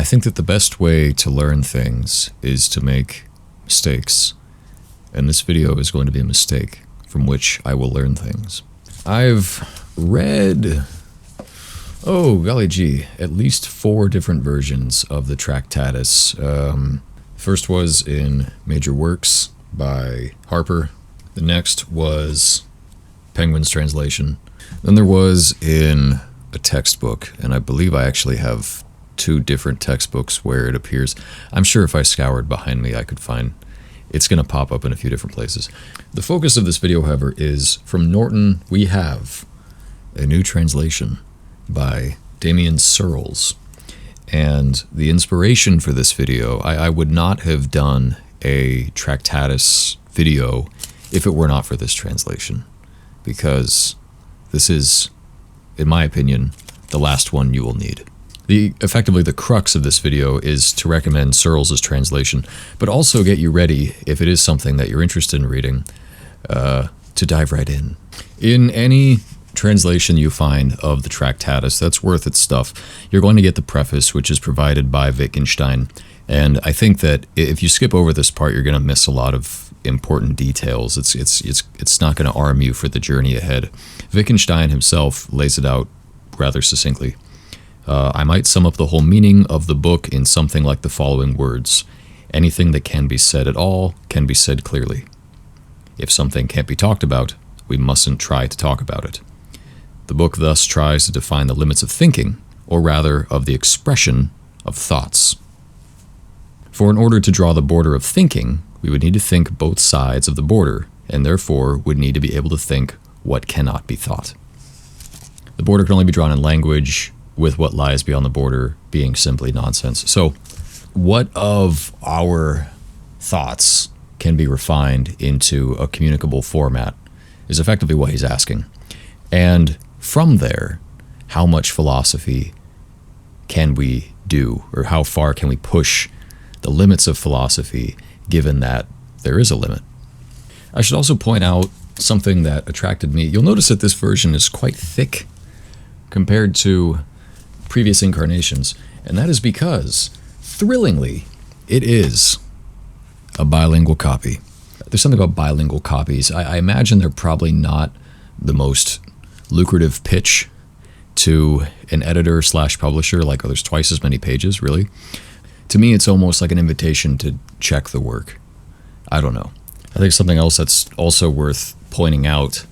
I think that the best way to learn things is to make mistakes. And this video is going to be a mistake from which I will learn things. I've read, oh golly gee, at least 4 different versions of the Tractatus. First was in Major Works by Harper. The next was Penguin's translation. Then there was in a textbook, and I believe I actually have 2 different textbooks where it appears. I'm sure if I scoured behind me I could find, it's going to pop up in a few different places. The focus of this video, however, is from Norton. We have a new translation by Damion Searles. And the inspiration for this video, I would not have done a Tractatus video if it were not for this translation, because this is, in my opinion, the last one you will need. Effectively, the crux of this video is to recommend Searles' translation, but also get you ready, if it is something that you're interested in reading, to dive right in. In any translation you find of the Tractatus that's worth its stuff, you're going to get the preface, which is provided by Wittgenstein. And I think that if you skip over this part, you're going to miss a lot of important details. It's not going to arm you for the journey ahead. Wittgenstein himself lays it out rather succinctly. I might sum up the whole meaning of the book in something like the following words. Anything that can be said at all can be said clearly. If something can't be talked about, we mustn't try to talk about it. The book thus tries to define the limits of thinking, or rather of the expression of thoughts. For in order to draw the border of thinking, we would need to think both sides of the border, and therefore would need to be able to think what cannot be thought. The border can only be drawn in language, with what lies beyond the border being simply nonsense. So, what of our thoughts can be refined into a communicable format is effectively what he's asking. And from there, how much philosophy can we do, or how far can we push the limits of philosophy, given that there is a limit? I should also point out something that attracted me. You'll notice that this version is quite thick compared to previous incarnations, and that is because, thrillingly, it is a bilingual copy. There's something about bilingual copies. I imagine they're probably not the most lucrative pitch to an editor / publisher, like, oh, there's twice as many pages, really. To me, it's almost like an invitation to check the work. I don't know. I think something else that's also worth pointing out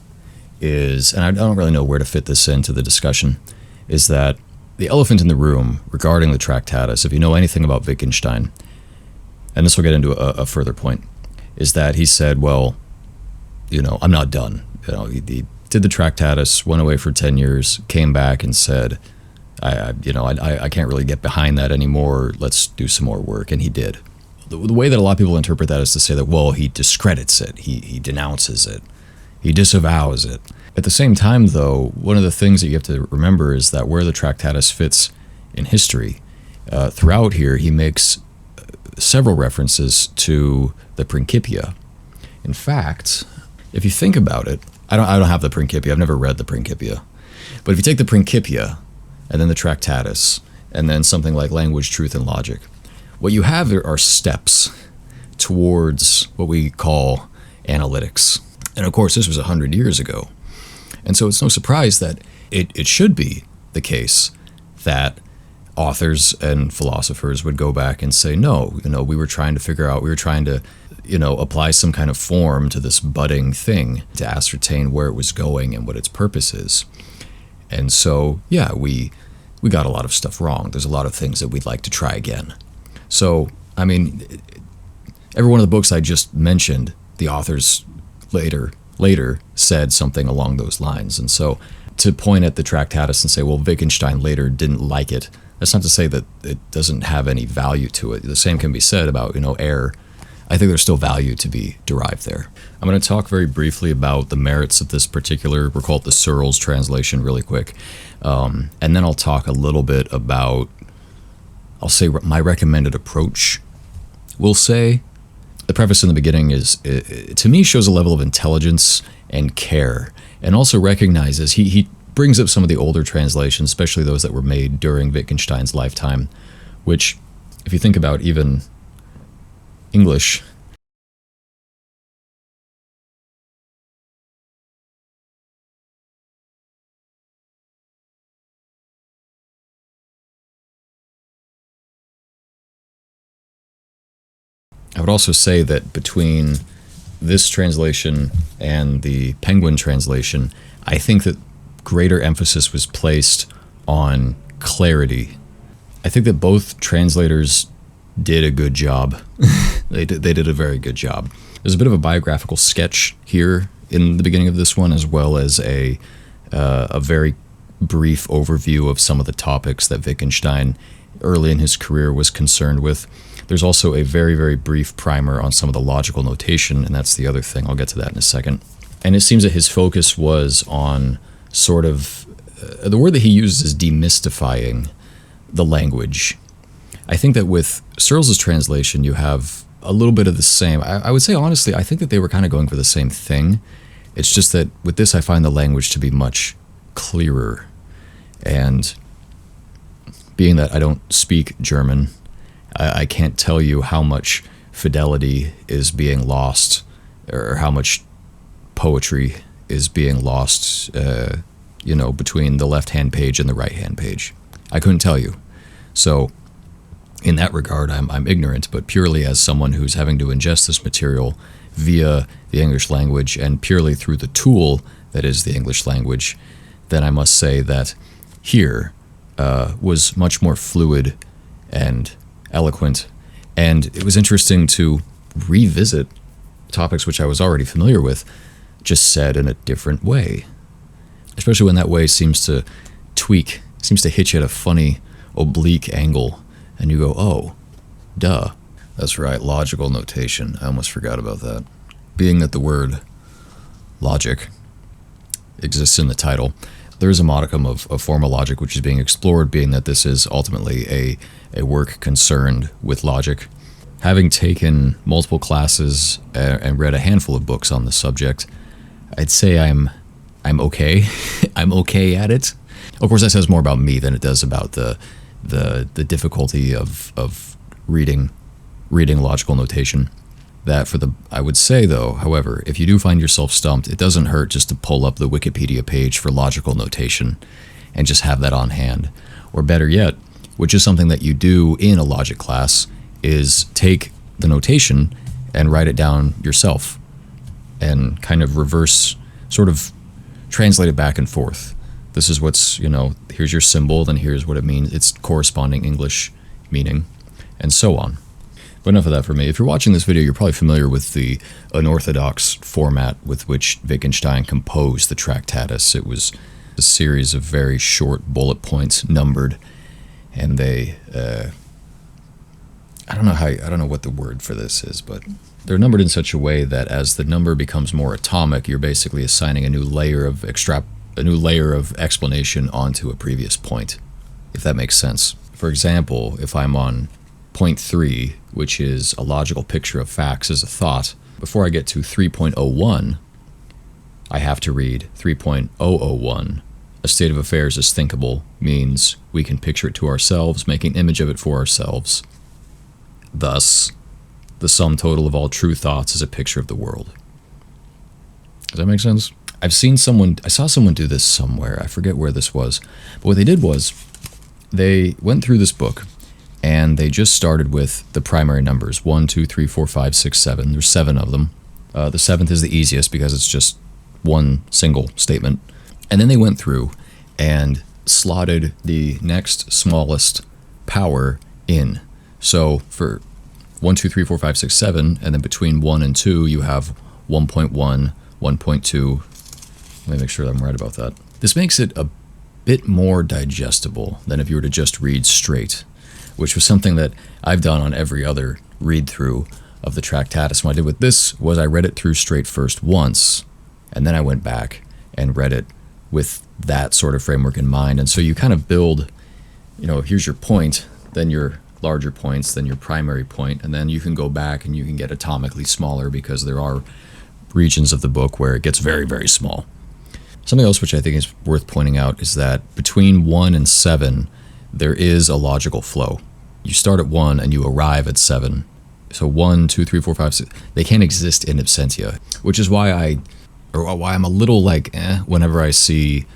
is, and I don't really know where to fit this into the discussion, is that the elephant in the room regarding the Tractatus, if you know anything about Wittgenstein, and this will get into a further point, is that he said, well, you know, I'm not done. You know, he did the Tractatus, went away for 10 years, came back and said, I can't really get behind that anymore. Let's do some more work. And he did. The way that a lot of people interpret that is to say that, well, he discredits it. He denounces it. He disavows it. At the same time, though, one of the things that you have to remember is that where the Tractatus fits in history, throughout here, he makes several references to the Principia. In fact, if you think about it, I don't have the Principia. I've never read the Principia. But if you take the Principia and then the Tractatus and then something like Language, Truth, and Logic, what you have are steps towards what we call analytics. And of course, this was 100 years ago. And so it's no surprise that it should be the case that authors and philosophers would go back and say, no, we were trying to apply some kind of form to this budding thing to ascertain where it was going and what its purpose is. And so, yeah, we got a lot of stuff wrong. There's a lot of things that we'd like to try again. So, I mean, every one of the books I just mentioned, the authors later said something along those lines. And so to point at the Tractatus and say, well, Wittgenstein later didn't like it, that's not to say that it doesn't have any value to it. The same can be said about, air. I think there's still value to be derived there. I'm going to talk very briefly about the merits of this particular, we'll call it the Searles translation really quick. And then I'll talk a little bit about, I'll say my recommended approach. We'll say the preface in the beginning is, to me, shows a level of intelligence and care, and also recognizes, he brings up some of the older translations, especially those that were made during Wittgenstein's lifetime, which, if you think about even English, I would also say that between this translation and the Penguin translation, I think that greater emphasis was placed on clarity. I think that both translators did a good job. They did a very good job. There's a bit of a biographical sketch here in the beginning of this one, as well as a very brief overview of some of the topics that Wittgenstein early in his career was concerned with. There's also a very, very brief primer on some of the logical notation, and that's the other thing. I'll get to that in a second. And it seems that his focus was on sort of, the word that he used is demystifying the language. I think that with Searles' translation, you have a little bit of the same. I would say, honestly, I think that they were kind of going for the same thing. It's just that with this, I find the language to be much clearer. And being that I don't speak German, I can't tell you how much fidelity is being lost, or how much poetry is being lost, between the left-hand page and the right-hand page. I couldn't tell you. So in that regard, I'm ignorant, but purely as someone who's having to ingest this material via the English language and purely through the tool that is the English language, then I must say that here was much more fluid and eloquent, and it was interesting to revisit topics which I was already familiar with, just said in a different way, especially when that way seems to hit you at a funny oblique angle, and you go, oh, duh. That's right, logical notation. I almost forgot about that. Being that the word logic exists in the title, there is a modicum of formal logic which is being explored, being that this is ultimately a work concerned with logic. Having taken multiple classes and read a handful of books on the subject, I'd say I'm okay. I'm okay at it. Of course, that says more about me than it does about the difficulty of reading logical notation. I would say, though, however, if you do find yourself stumped, it doesn't hurt just to pull up the Wikipedia page for logical notation and just have that on hand. Or better yet, which is something that you do in a logic class, is take the notation and write it down yourself and kind of reverse, sort of translate it back and forth. This is what's, here's your symbol, then here's what it means, its corresponding English meaning, and so on. But enough of that for me. If you're watching this video, you're probably familiar with the unorthodox format with which Wittgenstein composed the Tractatus. It was a series of very short bullet points, numbered, and they, I don't know what the word for this is, but they're numbered in such a way that as the number becomes more atomic, you're basically assigning a new layer of explanation onto a previous point, if that makes sense. For example, if I'm on point 3, which is a logical picture of facts as a thought, before I get to 3.01, I have to read 3.001. A state of affairs is thinkable means we can picture it to ourselves, make an image of it for ourselves. Thus, the sum total of all true thoughts is a picture of the world. Does that make sense? I saw someone do this somewhere. I forget where this was. But what they did was they went through this book and they just started with the primary numbers, 1, 2, 3, 4, 5, 6, 7. There's 7 of them. The 7th is the easiest because it's just one single statement. And then they went through and slotted the next smallest power in. So for 1, 2, 3, 4, 5, 6, 7, and then between 1 and 2, you have 1.1, 1.2. Let me make sure that I'm right about that. This makes it a bit more digestible than if you were to just read straight, which was something that I've done on every other read-through of the Tractatus. What I did with this was I read it through straight first once, and then I went back and read it with that sort of framework in mind. And so you kind of build, here's your point, then your larger points, then your primary point, and then you can go back and you can get atomically smaller because there are regions of the book where it gets very, very small. Something else which I think is worth pointing out is that between 1 and 7, there is a logical flow. You start at 1 and you arrive at 7. So 1, 2, 3, 4, 5, 6, they can't exist in absentia, which is why I'm a little like, whenever I see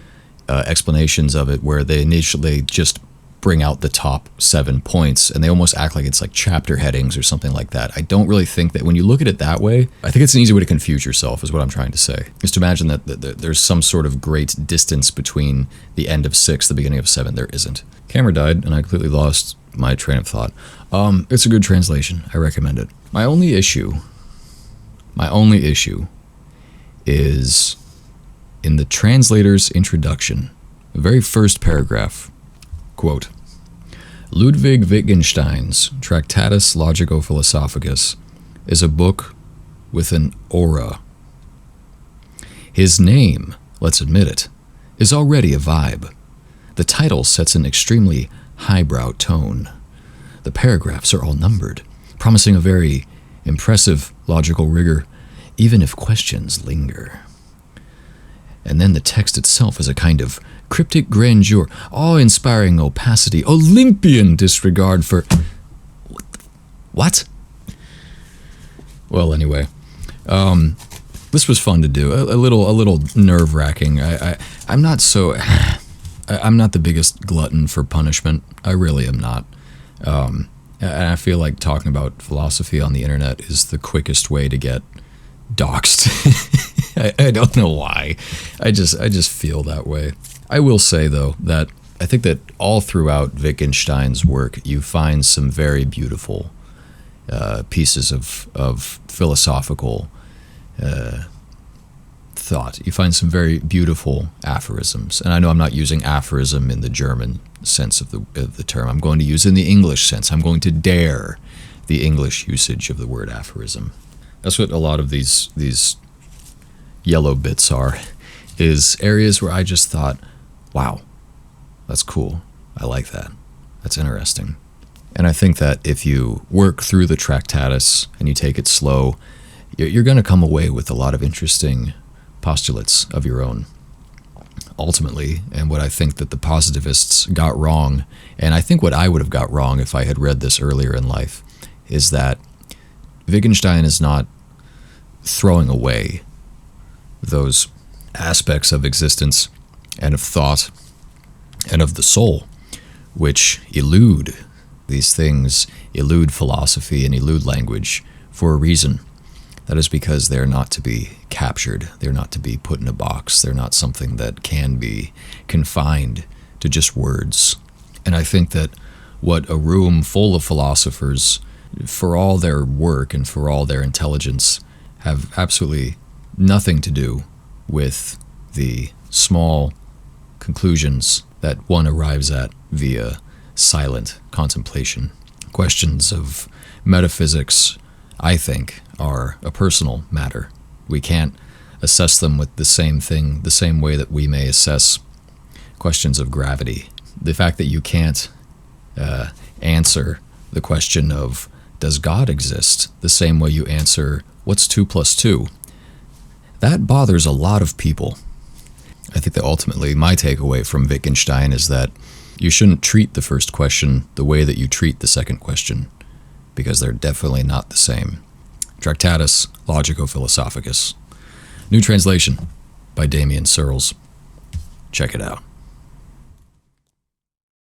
explanations of it where they initially just bring out the top 7 points and they almost act like it's like chapter headings or something like that. I don't really think that when you look at it that way, I think it's an easy way to confuse yourself is what I'm trying to say. Is to imagine that there's some sort of great distance between the end of 6, the beginning of 7. There isn't. Camera died and I completely lost my train of thought. It's a good translation. I recommend it. My only issue is in the translator's introduction, the very first paragraph. Quote, Ludwig Wittgenstein's Tractatus Logico-Philosophicus is a book with an aura. His name, let's admit it, is already a vibe. The title sets an extremely highbrow tone. The paragraphs are all numbered, promising a very impressive logical rigor, even if questions linger. And then the text itself is a kind of cryptic grandeur, awe-inspiring opacity, Olympian disregard for... What? Well, anyway, this was fun to do. A little nerve-wracking. I'm not the biggest glutton for punishment. I really am not. And I feel like talking about philosophy on the internet is the quickest way to get doxed. I don't know why. I just feel that way. I will say, though, that I think that all throughout Wittgenstein's work, you find some very beautiful pieces of philosophical thought. You find some very beautiful aphorisms. And I know I'm not using aphorism in the German sense of the term. I'm going to use it in the English sense. I'm going to dare the English usage of the word aphorism. That's what a lot of these yellow bits are, is areas where I just thought, wow, that's cool. I like that. That's interesting. And I think that if you work through the Tractatus and you take it slow, you're going to come away with a lot of interesting postulates of your own. Ultimately, and what I think that the positivists got wrong, and I think what I would have got wrong if I had read this earlier in life, is that Wittgenstein is not throwing away those aspects of existence and of thought and of the soul which elude these things, elude philosophy and elude language for a reason. That is because they're not to be captured. They're not to be put in a box. They're not something that can be confined to just words. And I think that what a room full of philosophers, for all their work and for all their intelligence, have absolutely nothing to do with the small conclusions that one arrives at via silent contemplation. Questions of metaphysics, I think, are a personal matter. We can't assess them with the same thing, the same way that we may assess questions of gravity. The fact that you can't answer the question of, does God exist, the same way you answer, what's 2 plus 2? That bothers a lot of people. I think that ultimately my takeaway from Wittgenstein is that you shouldn't treat the first question the way that you treat the second question, because they're definitely not the same. Tractatus Logico-Philosophicus. New translation by Damion Searles. Check it out.